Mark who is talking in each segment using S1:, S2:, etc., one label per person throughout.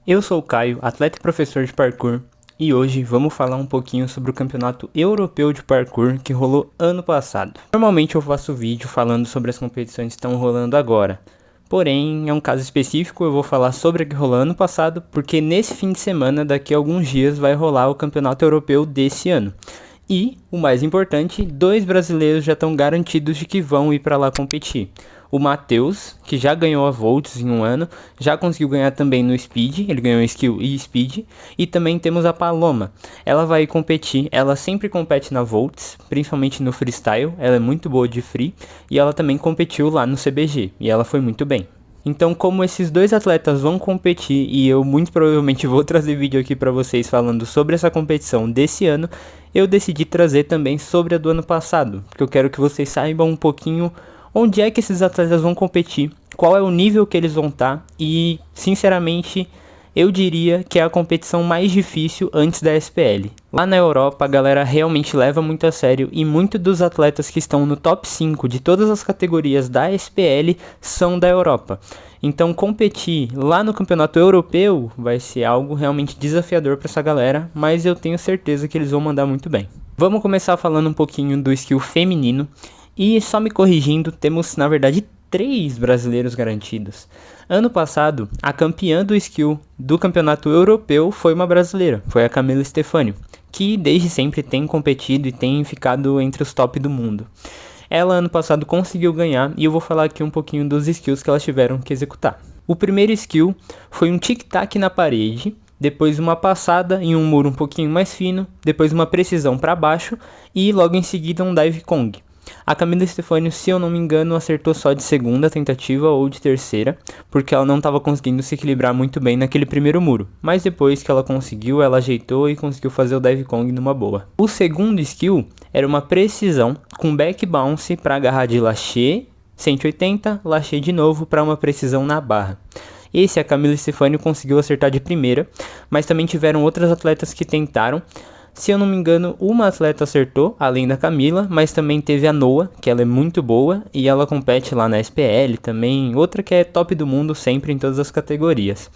S1: Eu sou o Caio, atleta e professor de parkour, e hoje vamos falar um pouquinho sobre o Campeonato Europeu de Parkour que rolou ano passado. Normalmente eu faço vídeo falando sobre as competições que estão rolando agora, porém é um caso específico, eu vou falar sobre a que rolou ano passado, porque nesse fim de semana, daqui a alguns dias, vai rolar o Campeonato Europeu desse ano. E, o mais importante, 2 brasileiros já estão garantidos de que vão ir para lá competir. O Matheus, que já ganhou a Volts em um ano, já conseguiu ganhar também no Speed, ele ganhou Skill e Speed. E também temos a Paloma, ela vai competir, ela sempre compete na Volts, principalmente no Freestyle, ela é muito boa de Free. E ela também competiu lá no CBG, e ela foi muito bem. Então, como esses dois atletas vão competir e eu muito provavelmente vou trazer vídeo aqui para vocês falando sobre essa competição desse ano, eu decidi trazer também sobre a do ano passado, porque eu quero que vocês saibam um pouquinho onde é que esses atletas vão competir, qual é o nível que eles vão estar e, sinceramente, eu diria que é a competição mais difícil antes da SPL. Lá na Europa a galera realmente leva muito a sério e muitos dos atletas que estão no top 5 de todas as categorias da SPL são da Europa. Então competir lá no campeonato europeu vai ser algo realmente desafiador para essa galera, mas eu tenho certeza que eles vão mandar muito bem. Vamos começar falando um pouquinho do skill feminino. E só me corrigindo, temos na verdade 3 brasileiros garantidos. Ano passado, a campeã do skill do campeonato europeu foi uma brasileira, foi a Camila Stefânio, que desde sempre tem competido e tem ficado entre os top do mundo. Ela ano passado conseguiu ganhar e eu vou falar aqui um pouquinho dos skills que elas tiveram que executar. O primeiro skill foi um tic-tac na parede, depois uma passada em um muro um pouquinho mais fino, depois uma precisão para baixo e logo em seguida um dive kong. A Camila Stefânio, se eu não me engano, acertou só de segunda tentativa ou de terceira, porque ela não estava conseguindo se equilibrar muito bem naquele primeiro muro. Mas depois que ela conseguiu, ela ajeitou e conseguiu fazer o dive kong numa boa. O segundo skill era uma precisão com back bounce para agarrar de lâché, 180, lâché de novo para uma precisão na barra. Esse a Camila Stefânio conseguiu acertar de primeira, mas também tiveram outras atletas que tentaram. Se eu não me engano, uma atleta acertou, além da Camila, mas também teve a Noah, que ela é muito boa, e ela compete lá na SPL também, outra que é top do mundo sempre em todas as categorias.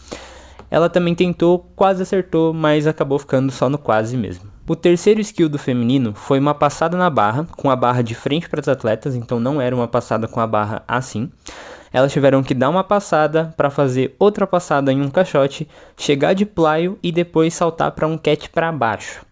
S1: Ela também tentou, quase acertou, mas acabou ficando só no quase mesmo. O terceiro skill do feminino foi uma passada na barra, com a barra de frente para os atletas, então não era uma passada com a barra assim. Elas tiveram que dar uma passada para fazer outra passada em um caixote, chegar de pláio e depois saltar para um catch para baixo.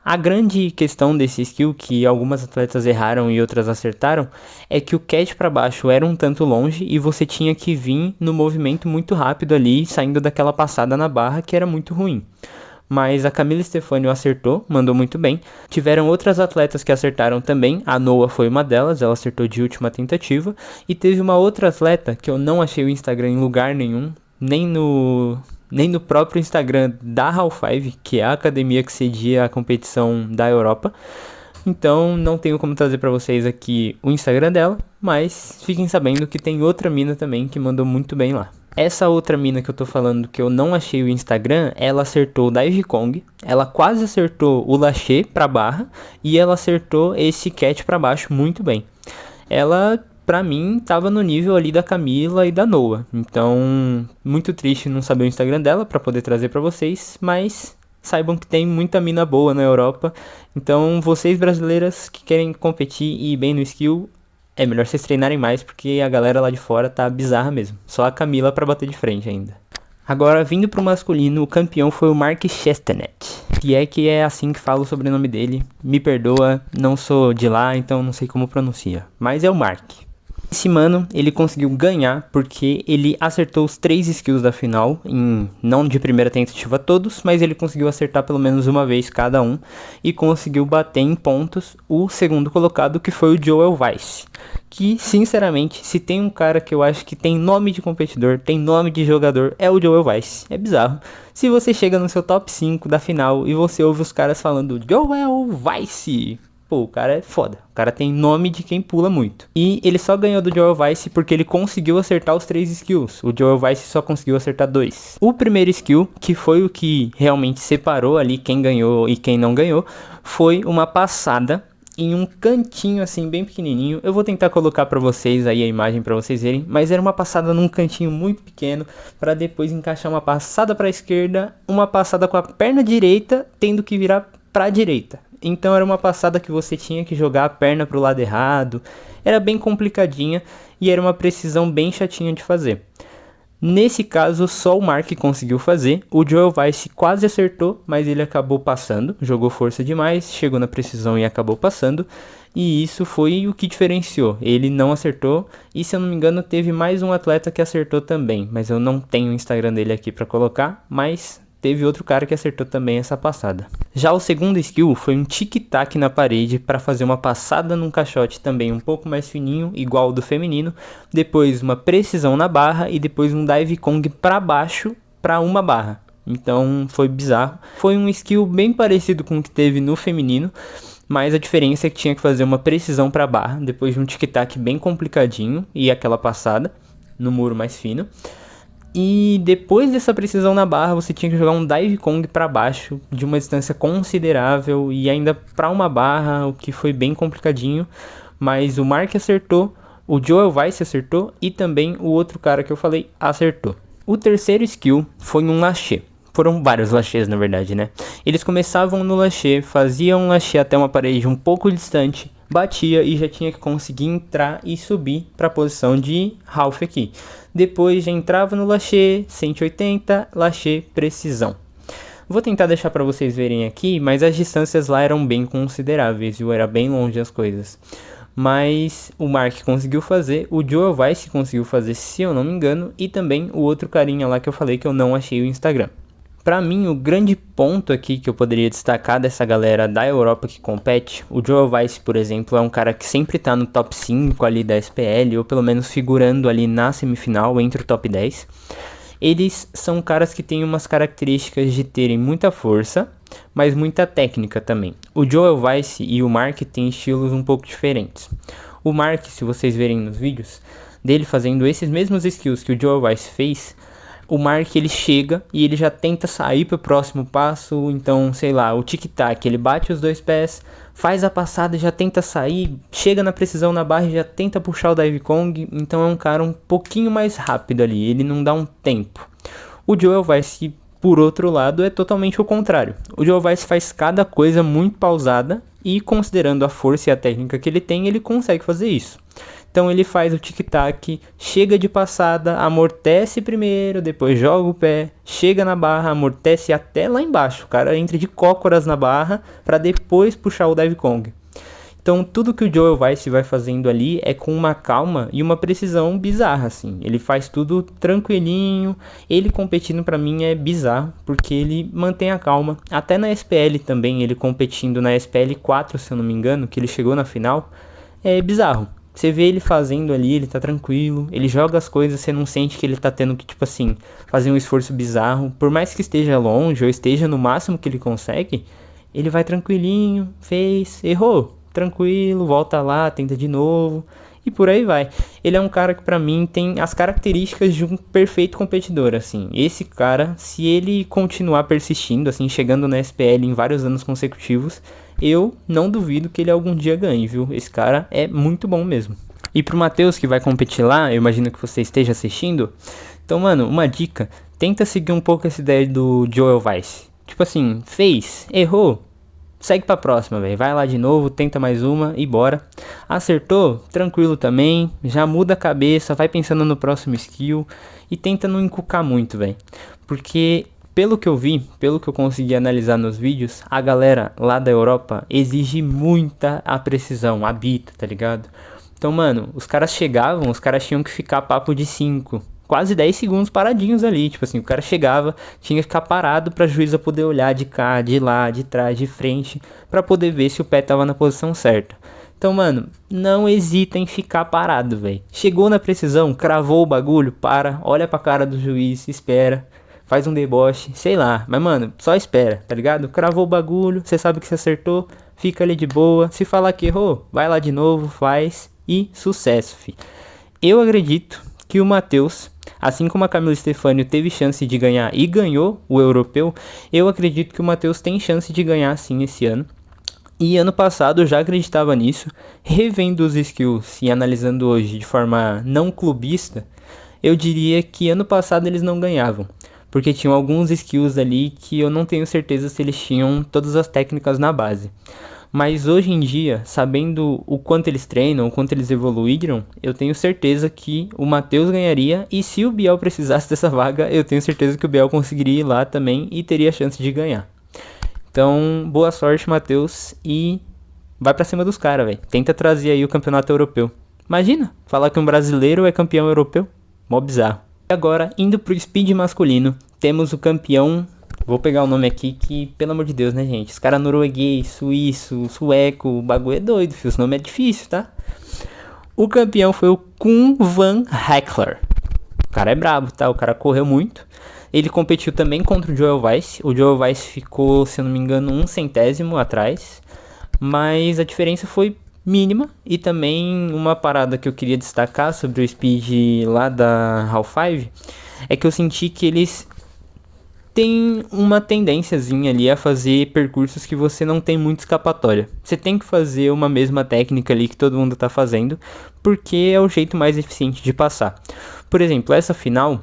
S1: A grande questão desse skill, que algumas atletas erraram e outras acertaram, é que o catch para baixo era um tanto longe e você tinha que vir no movimento muito rápido ali, saindo daquela passada na barra que era muito ruim. Mas a Camila Stefânio acertou, mandou muito bem. Tiveram outras atletas que acertaram também, a Noah foi uma delas, ela acertou de última tentativa. E teve uma outra atleta que eu não achei o Instagram em lugar nenhum, nem no próprio Instagram da Half5, que é a academia que cedia a competição da Europa. Então não tenho como trazer para vocês aqui o Instagram dela, mas fiquem sabendo que tem outra mina também que mandou muito bem lá. Essa outra mina que eu tô falando que eu não achei o Instagram, ela acertou o dive kong, ela quase acertou o lâché para barra e ela acertou esse catch para baixo muito bem. Ela, pra mim, tava no nível ali da Camila e da Noah. Então, muito triste não saber o Instagram dela pra poder trazer pra vocês, mas saibam que tem muita mina boa na Europa. Então, vocês brasileiras que querem competir e ir bem no skill, é melhor vocês treinarem mais, porque a galera lá de fora tá bizarra mesmo. Só a Camila pra bater de frente ainda. Agora, vindo pro masculino, o campeão foi o Mark Chestanet. Que é assim que falo o sobrenome dele. Me perdoa, não sou de lá, então não sei como pronuncia. Mas é o Mark. Esse mano, ele conseguiu ganhar porque ele acertou os 3 skills da final, não de primeira tentativa todos, mas ele conseguiu acertar pelo menos uma vez cada um e conseguiu bater em pontos o segundo colocado, que foi o Joel Weiss. Que, sinceramente, se tem um cara que eu acho que tem nome de competidor, tem nome de jogador, é o Joel Weiss. É bizarro. Se você chega no seu top 5 da final e você ouve os caras falando Joel Weiss, pô, o cara é foda. O cara tem nome de quem pula muito. E ele só ganhou do Joel Weiss porque ele conseguiu acertar os 3 skills. O Joel Weiss só conseguiu acertar 2. O primeiro skill, que foi o que realmente separou ali quem ganhou e quem não ganhou, foi uma passada em um cantinho assim bem pequenininho. Eu vou tentar colocar para vocês aí a imagem para vocês verem, mas era uma passada num cantinho muito pequeno para depois encaixar uma passada para a esquerda, uma passada com a perna direita tendo que virar para a direita. Então era uma passada que você tinha que jogar a perna pro lado errado. Era bem complicadinha e era uma precisão bem chatinha de fazer. Nesse caso, só o Mark conseguiu fazer. O Joel Weiss quase acertou, mas ele acabou passando. Jogou força demais, chegou na precisão e acabou passando. E isso foi o que diferenciou. Ele não acertou e, se eu não me engano, teve mais um atleta que acertou também. Mas eu não tenho o Instagram dele aqui para colocar, mas teve outro cara que acertou também essa passada. Já o segundo skill foi um tic-tac na parede para fazer uma passada num caixote também um pouco mais fininho, igual ao do feminino. Depois uma precisão na barra e depois um dive kong para baixo para uma barra. Então foi bizarro. Foi um skill bem parecido com o que teve no feminino, mas a diferença é que tinha que fazer uma precisão para barra depois de um tic-tac bem complicadinho e aquela passada no muro mais fino. E depois dessa precisão na barra, você tinha que jogar um dive kong para baixo de uma distância considerável e ainda para uma barra, o que foi bem complicadinho. Mas o Mark acertou, o Joel Weiss acertou e também o outro cara que eu falei acertou. O terceiro skill foi um lâché. Foram vários lâchés, na verdade, né? Eles começavam no lâché, faziam um lâché até uma parede um pouco distante, batia e já tinha que conseguir entrar e subir para a posição de half aqui. Depois já entrava no lâché, 180, lâché, precisão. Vou tentar deixar para vocês verem aqui, mas as distâncias lá eram bem consideráveis, viu? Era bem longe as coisas. Mas o Mark conseguiu fazer, o Joel Weiss conseguiu fazer, se eu não me engano, e também o outro carinha lá que eu falei que eu não achei o Instagram. Pra mim, o grande ponto aqui que eu poderia destacar dessa galera da Europa que compete, o Joel Weiss, por exemplo, é um cara que sempre tá no top 5 ali da SPL, ou pelo menos figurando ali na semifinal, entre o top 10. Eles são caras que têm umas características de terem muita força, mas muita técnica também. O Joel Weiss e o Mark têm estilos um pouco diferentes. O Mark, se vocês verem nos vídeos dele fazendo esses mesmos skills que o Joel Weiss fez, o Mark ele chega e ele já tenta sair para o próximo passo, então sei lá, o tic-tac, ele bate os dois pés, faz a passada e já tenta sair, chega na precisão na barra e já tenta puxar o dive kong, então é um cara um pouquinho mais rápido ali, ele não dá um tempo. O Joel Weiss, por outro lado, é totalmente o contrário. O Joel Weiss faz cada coisa muito pausada e, considerando a força e a técnica que ele tem, ele consegue fazer isso. Então ele faz o tic-tac, chega de passada, amortece primeiro, depois joga o pé, chega na barra, amortece até lá embaixo. O cara entra de cócoras na barra para depois puxar o dive kong. Então tudo que o Joel Weiss vai fazendo ali é com uma calma e uma precisão bizarra, assim. Ele faz tudo tranquilinho, ele competindo pra mim é bizarro, porque ele mantém a calma. Até na SPL também, ele competindo na SPL 4, se eu não me engano, que ele chegou na final, é bizarro. Você vê ele fazendo ali, ele tá tranquilo, ele joga as coisas, você não sente que ele tá tendo que, tipo assim, fazer um esforço bizarro. Por mais que esteja longe ou esteja no máximo que ele consegue, ele vai tranquilinho, fez, errou, tranquilo, volta lá, tenta de novo e por aí vai. Ele é um cara que pra mim tem as características de um perfeito competidor, assim. Esse cara, se ele continuar persistindo, assim, chegando na SPL em vários anos consecutivos, eu não duvido que ele algum dia ganhe, viu? Esse cara é muito bom mesmo. E pro Matheus que vai competir lá, eu imagino que você esteja assistindo. Então, mano, uma dica, tenta seguir um pouco essa ideia do Joel Weiss. Tipo assim, fez, errou, segue pra próxima, velho. Vai lá de novo, tenta mais uma e bora. Acertou, tranquilo também, já muda a cabeça, vai pensando no próximo skill e tenta não encucar muito, velho. Porque pelo que eu vi, pelo que eu consegui analisar nos vídeos, a galera lá da Europa exige muita a precisão, a bita, tá ligado? Então, mano, os caras chegavam, os caras tinham que ficar papo de 5, quase 10 segundos paradinhos ali. Tipo assim, o cara chegava, tinha que ficar parado pra juíza poder olhar de cá, de lá, de trás, de frente, pra poder ver se o pé tava na posição certa. Então, mano, não hesita em ficar parado, velho. Chegou na precisão, cravou o bagulho, para, olha pra cara do juiz, espera. Faz um deboche, sei lá. Mas, mano, só espera, tá ligado? Cravou o bagulho, você sabe que você acertou, fica ali de boa. Se falar que errou, vai lá de novo, faz e sucesso, fi. Eu acredito que o Matheus, assim como a Camila Stefânio teve chance de ganhar e ganhou o europeu, eu acredito que o Matheus tem chance de ganhar sim esse ano. E ano passado eu já acreditava nisso, revendo os skills e analisando hoje de forma não clubista, eu diria que ano passado eles não ganhavam, porque tinham alguns skills ali que eu não tenho certeza se eles tinham todas as técnicas na base. Mas hoje em dia, sabendo o quanto eles treinam, o quanto eles evoluíram, eu tenho certeza que o Matheus ganharia, e se o Biel precisasse dessa vaga, eu tenho certeza que o Biel conseguiria ir lá também e teria chance de ganhar. Então, boa sorte, Matheus, e vai pra cima dos caras, velho. Tenta trazer aí o campeonato europeu. Imagina, falar que um brasileiro é campeão europeu. Mó bizarro. E agora, indo pro speed masculino, temos o campeão. Vou pegar o nome aqui que, pelo amor de Deus, né, gente? Os caras norueguês, suíço, sueco, o bagulho é doido, filho. Os nomes é difícil, tá? O campeão foi o Koen van Heckler. O cara é brabo, tá? O cara correu muito. Ele competiu também contra o Joel Weiss. O Joel Weiss ficou, se eu não me engano, 1 centésimo atrás. Mas a diferença foi mínima. E também uma parada que eu queria destacar sobre o speed lá da Half 5 é que eu senti que eles têm uma tendênciazinha ali a fazer percursos que você não tem muito escapatória. Você tem que fazer uma mesma técnica ali que todo mundo tá fazendo, porque é o jeito mais eficiente de passar. Por exemplo, essa final,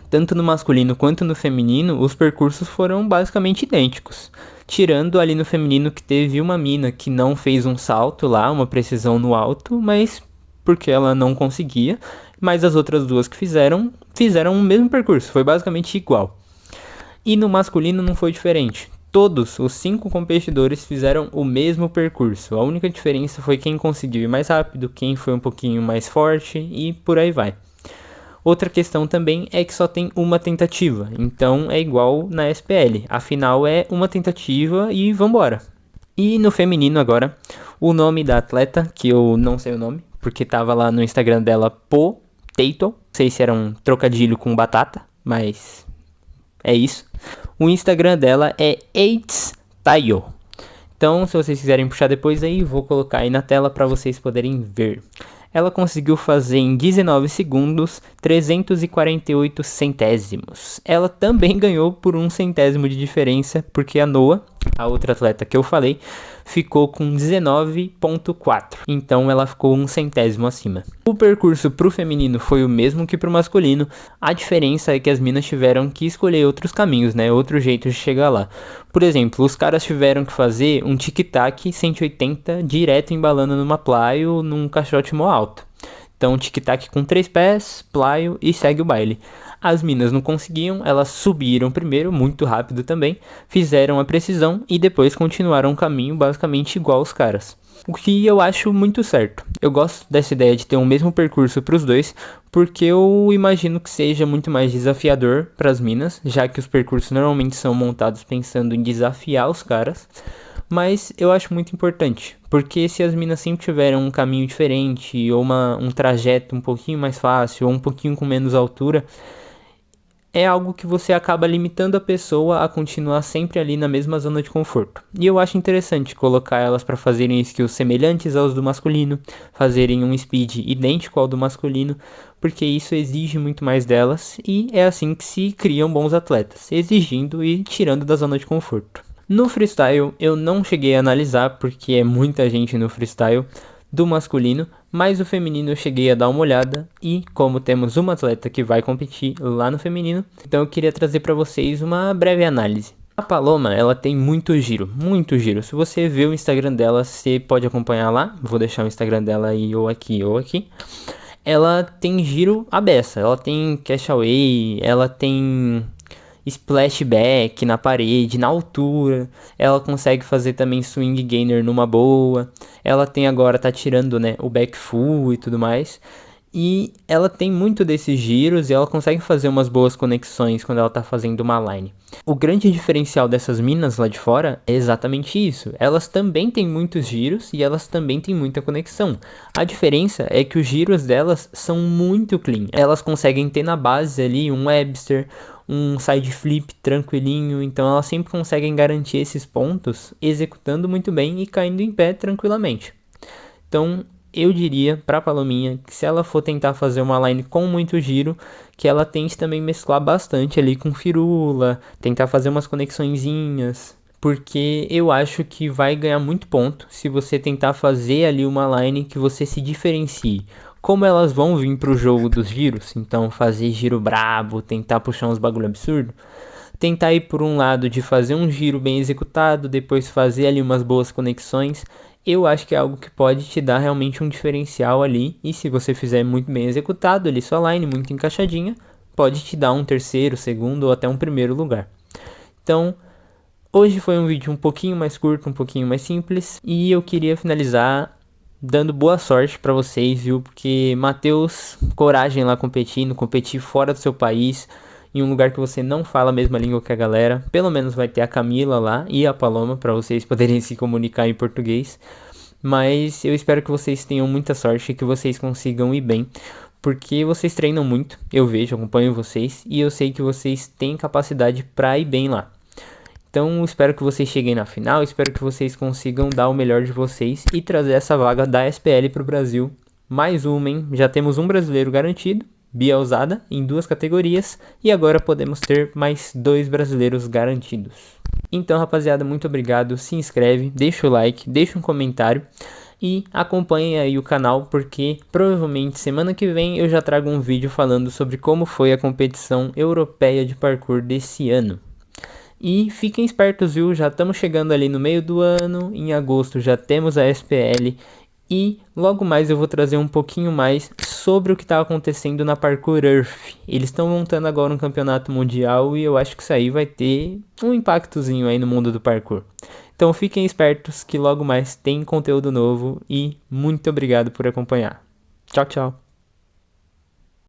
S1: tanto no masculino quanto no feminino, os percursos foram basicamente idênticos. Tirando ali no feminino que teve uma mina que não fez um salto lá, uma precisão no alto, mas porque ela não conseguia. Mas as outras duas que fizeram o mesmo percurso, foi basicamente igual. E no masculino não foi diferente. Todos os 5 competidores fizeram o mesmo percurso. A única diferença foi quem conseguiu ir mais rápido, quem foi um pouquinho mais forte e por aí vai. Outra questão também é que só tem uma tentativa, então é igual na SPL. Afinal é uma tentativa e vambora. E no feminino agora, o nome da atleta, que eu não sei o nome, porque tava lá no Instagram dela Potato. Não sei se era um trocadilho com batata, mas é isso. O Instagram dela é Eitstayo. Então, se vocês quiserem puxar depois aí, vou colocar aí na tela para vocês poderem ver. Ela conseguiu fazer em 19 segundos 348 centésimos. Ela também ganhou por 1 centésimo de diferença, porque a Noah, a outra atleta que eu falei, ficou com 19,4. Então ela ficou 1 centésimo acima. O percurso pro feminino foi o mesmo que pro masculino. A diferença é que as minas tiveram que escolher outros caminhos, né? Outro jeito de chegar lá. Por exemplo, os caras tiveram que fazer um tic-tac 180 direto embalando numa plyo num caixote mó alto. Então, tic-tac com 3 pés, plyo e segue o baile. As minas não conseguiam, elas subiram primeiro, muito rápido também, fizeram a precisão e depois continuaram o caminho basicamente igual os caras. O que eu acho muito certo. Eu gosto dessa ideia de ter o mesmo percurso para os dois, porque eu imagino que seja muito mais desafiador para as minas, já que os percursos normalmente são montados pensando em desafiar os caras. Mas eu acho muito importante, porque se as minas sempre tiverem um caminho diferente, ou um trajeto um pouquinho mais fácil, ou um pouquinho com menos altura, é algo que você acaba limitando a pessoa a continuar sempre ali na mesma zona de conforto. E eu acho interessante colocar elas para fazerem skills semelhantes aos do masculino, fazerem um speed idêntico ao do masculino, porque isso exige muito mais delas, e é assim que se criam bons atletas, exigindo e tirando da zona de conforto. No freestyle eu não cheguei a analisar, porque é muita gente no freestyle do masculino, mas o feminino eu cheguei a dar uma olhada, e como temos uma atleta que vai competir lá no feminino, então eu queria trazer para vocês uma breve análise. A Paloma, ela tem muito giro, muito giro. Se você ver o Instagram dela, você pode acompanhar lá, vou deixar o Instagram dela aí ou aqui ou aqui. Ela tem giro à beça, ela tem cash away, ela tem splashback na parede, na altura. Ela consegue fazer também swing gainer numa boa. Ela tem agora, tá tirando, né, o back full e tudo mais. E ela tem muito desses giros e ela consegue fazer umas boas conexões quando ela tá fazendo uma line. O grande diferencial dessas minas lá de fora é exatamente isso. Elas também têm muitos giros e elas também têm muita conexão. A diferença é que os giros delas são muito clean. Elas conseguem ter na base ali um Webster, um side flip tranquilinho, então elas sempre conseguem garantir esses pontos executando muito bem e caindo em pé tranquilamente. Então eu diria pra Palominha que se ela for tentar fazer uma line com muito giro, que ela tente também mesclar bastante ali com firula, tentar fazer umas conexõezinhas, porque eu acho que vai ganhar muito ponto se você tentar fazer ali uma line que você se diferencie. Como elas vão vir pro jogo dos giros, então fazer giro brabo, tentar puxar uns bagulho absurdo, tentar ir por um lado de fazer um giro bem executado, depois fazer ali umas boas conexões, eu acho que é algo que pode te dar realmente um diferencial ali, e se você fizer muito bem executado ali sua line, muito encaixadinha, pode te dar um terceiro, segundo ou até um primeiro lugar. Então, hoje foi um vídeo um pouquinho mais curto, um pouquinho mais simples, e eu queria finalizar dando boa sorte pra vocês, viu? Porque Matheus, coragem lá competindo, competir fora do seu país, em um lugar que você não fala a mesma língua que a galera. Pelo menos vai ter a Camila lá e a Paloma pra vocês poderem se comunicar em português. Mas eu espero que vocês tenham muita sorte e que vocês consigam ir bem, porque vocês treinam muito, eu vejo, acompanho vocês e eu sei que vocês têm capacidade pra ir bem lá. Então espero que vocês cheguem na final, espero que vocês consigam dar o melhor de vocês e trazer essa vaga da SPL para o Brasil. Mais uma, hein? Já temos um brasileiro garantido, Bia Ousada, em 2 categorias, e agora podemos ter mais 2 brasileiros garantidos. Então, rapaziada, muito obrigado, se inscreve, deixa o like, deixa um comentário e acompanhe aí o canal, porque provavelmente semana que vem eu já trago um vídeo falando sobre como foi a competição europeia de parkour desse ano. E fiquem espertos, viu? Já estamos chegando ali no meio do ano, em agosto já temos a SPL e logo mais eu vou trazer um pouquinho mais sobre o que está acontecendo na Parkour Earth. Eles estão montando agora um campeonato mundial e eu acho que isso aí vai ter um impactozinho aí no mundo do parkour. Então fiquem espertos que logo mais tem conteúdo novo e muito obrigado por acompanhar. Tchau, tchau.